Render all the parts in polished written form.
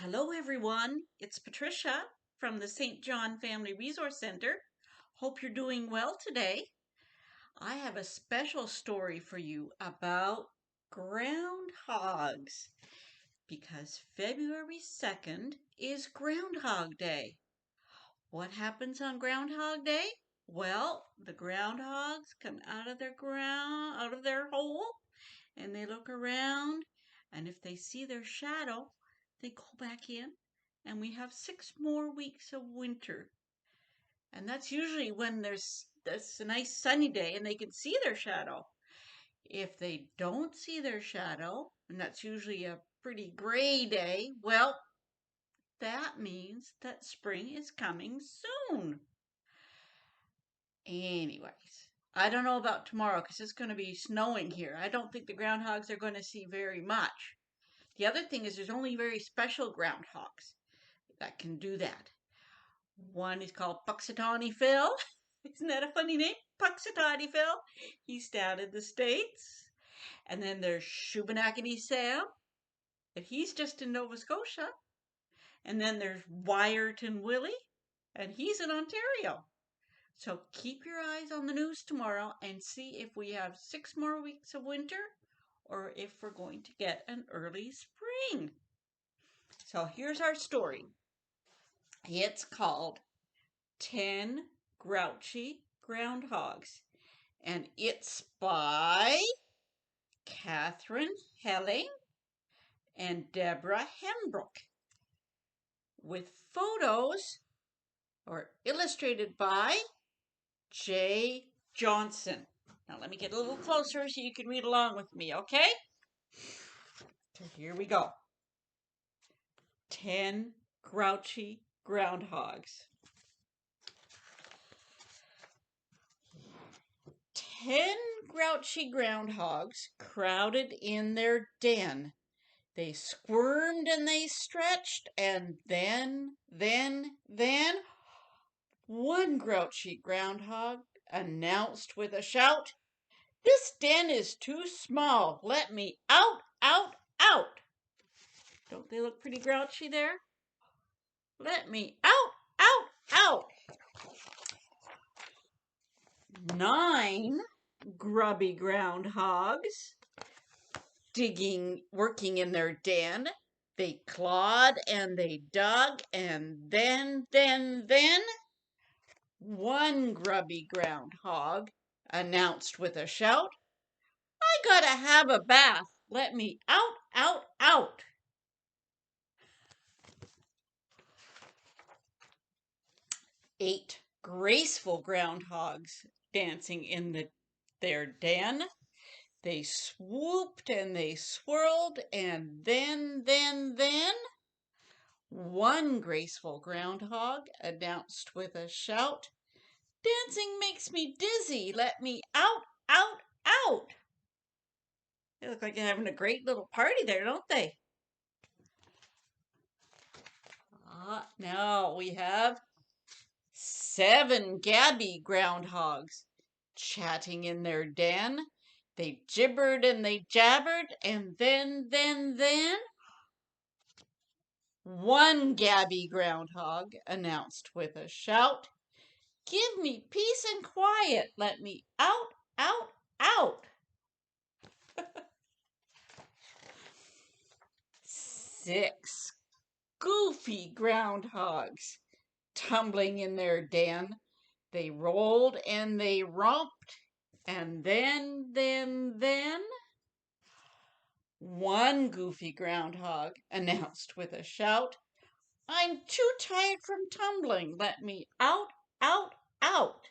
Hello, everyone. It's Patricia from the St. John Family Resource Center. Hope you're doing well today. I have a special story for you about groundhogs because February 2nd is Groundhog Day. What happens on Groundhog Day? Well, the groundhogs come out of their hole, and they look around, and if they see their shadow, they go back in, and we have 6 more weeks of winter. And that's usually when that's a nice sunny day and they can see their shadow. If they don't see their shadow, and that's usually a pretty gray day, well, that means that spring is coming soon. Anyways, I don't know about tomorrow because it's going to be snowing here. I don't think the groundhogs are going to see very much. The other thing is there's only very special groundhogs that can do that. One is called Puxatawny Phil. Isn't that a funny name? Puxatawny Phil. He's down in the States. And then there's Shubenacadie Sam, and he's just in Nova Scotia. And then there's Wyerton Willie, and he's in Ontario. So keep your eyes on the news tomorrow and see if we have 6 more weeks of winter or if we're going to get an early spring. So here's our story. It's called 10 Grouchy Groundhogs, and it's by Catherine Helling and Deborah Hembrook, with photos or illustrated by Jay Johnson. Now let me get a little closer so you can read along with me, okay? So here we go. 10 Grouchy Groundhogs. 10 grouchy groundhogs crowded in their den. They squirmed and they stretched, and then, one grouchy groundhog announced with a shout, "This den is too small. Let me out, out, out." Don't they look pretty grouchy there? Let me out, out, out. 9 grubby groundhogs working in their den. They clawed and they dug, and then, one grubby groundhog announced with a shout, "I gotta have a bath. Let me out, out, out." 8 graceful groundhogs dancing in their den. They swooped and they swirled, and then, one graceful groundhog announced with a shout, "Dancing makes me dizzy. Let me out, out, out." They look like they're having a great little party there, don't they? Now we have 7 gabby groundhogs chatting in their den. They gibbered and they jabbered, and then, one gabby groundhog announced with a shout, "Give me peace and quiet. Let me out, out, out." 6 goofy groundhogs tumbling in their den. They rolled and they romped, and then, one goofy groundhog announced with a shout, "I'm too tired from tumbling. Let me out, out, out."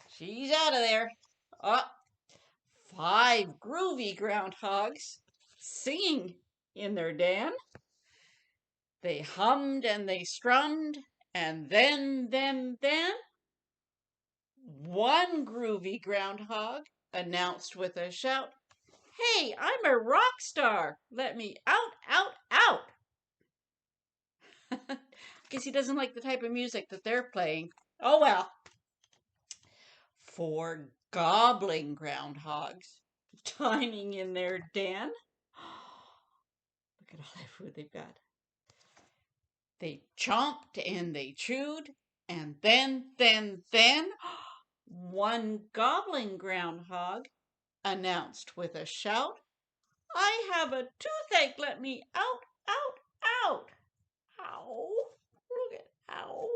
She's out of there. 5 groovy groundhogs singing in their den. They hummed and they strummed, and then, one groovy groundhog announced with a shout, "Hey, I'm a rock star. Let me out, out, out." Guess he doesn't like the type of music that they're playing. Oh well. 4 gobbling groundhogs dining in their den. Look at all that food they've got. They chomped and they chewed, and then, one gobbling groundhog announced with a shout, I have a toothache, let me out, out, out. Ow, look at, ow.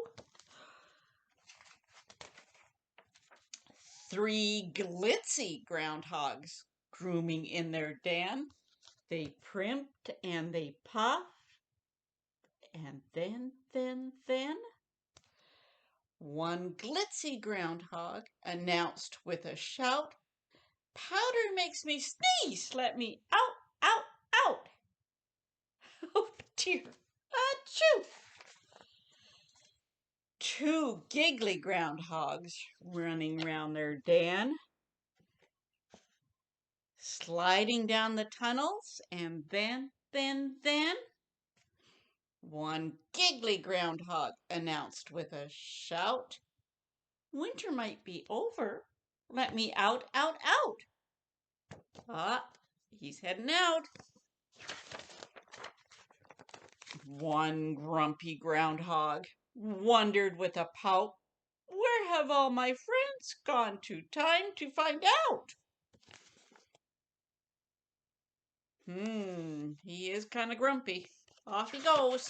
Three glitzy groundhogs grooming in their den. They primped and they puffed, and then, one glitzy groundhog announced with a shout, powder makes me sneeze, let me out, out, out. Oh dear, achoo! Two giggly groundhogs running round their den, sliding down the tunnels, and then, one giggly groundhog announced with a shout, winter might be over. Let me out, out, out. Ah, he's heading out. One grumpy groundhog wondered with a pout, where have all my friends gone to? Time to find out. He is kind of grumpy. Off he goes.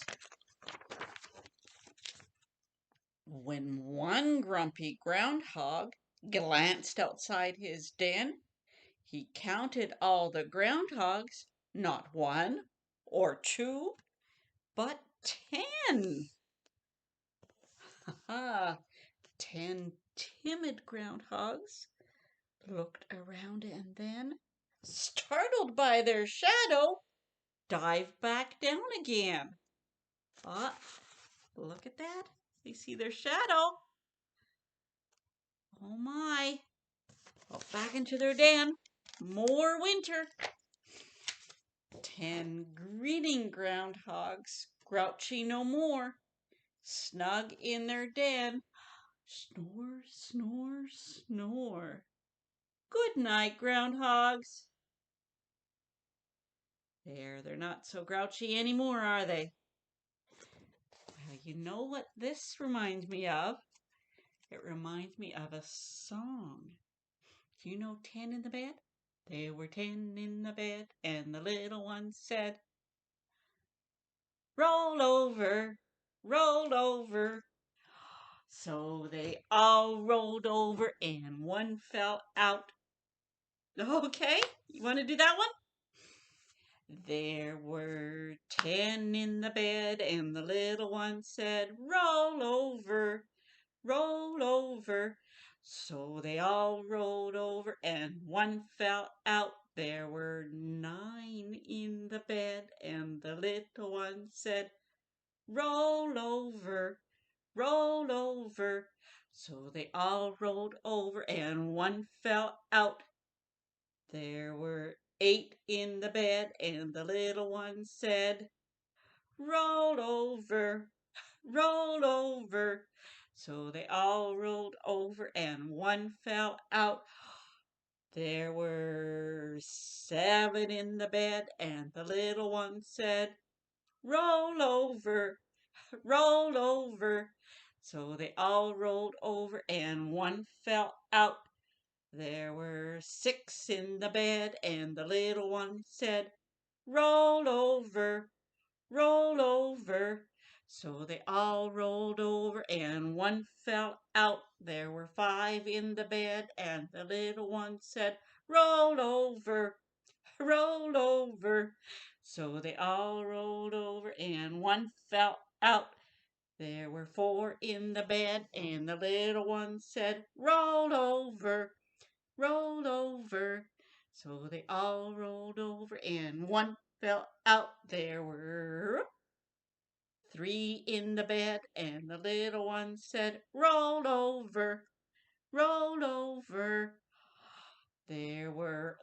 When one grumpy groundhog glanced outside his den, he counted all the groundhogs, not one or two, but 10. Ha! 10 timid groundhogs looked around and then, startled by their shadow, dived back down again. Ah, look at that. They see their shadow. Oh my. Well, back into their den. More winter. 10 grinning groundhogs, grouchy no more, snug in their den. Snore, snore, snore. Good night, groundhogs. There, they're not so grouchy anymore, are they? Well, you know what this reminds me of? It reminds me of a song. Do you know 10 in the bed? There were 10 in the bed, and the little one said, roll over, roll over. So they all rolled over and one fell out. Okay, you want to do that one? There were 10 in the bed, and the little one said, roll over, roll over. So they all rolled over and one fell out. There were 9 in the bed, and the little one said, roll over, roll over. So they all rolled over and one fell out. There were 8 in the bed, and the little one said, roll over, roll over. So they all rolled over and one fell out. There were 7 in the bed, and the little one said, roll over, roll over. So they all rolled over and one fell out. There were 6 in the bed, and the little one said, roll over, roll over. So they all rolled over and one fell out. There were 5 in the bed, and the little one said, roll over, roll over. So they all rolled over and one fell out. There were 4 in the bed, and the little one said, roll over, roll over. So they all rolled over and one fell out. There were 3 in the bed, and the little one said, roll over, roll over. There were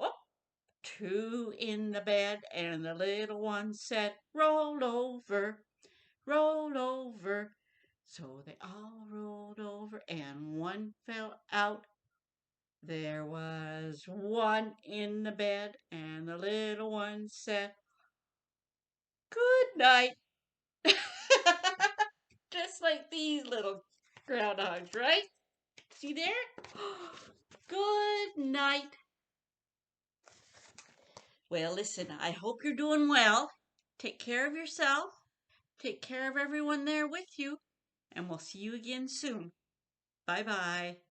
2 in the bed, and the little one said, roll over, roll over. So they all rolled over and one fell out. There was 1 in the bed, and the little one said, Good night. Just like these little groundhogs, right? See there? Good night. Well, listen, I hope you're doing well. Take care of yourself. Take care of everyone there with you. And we'll see you again soon. Bye bye.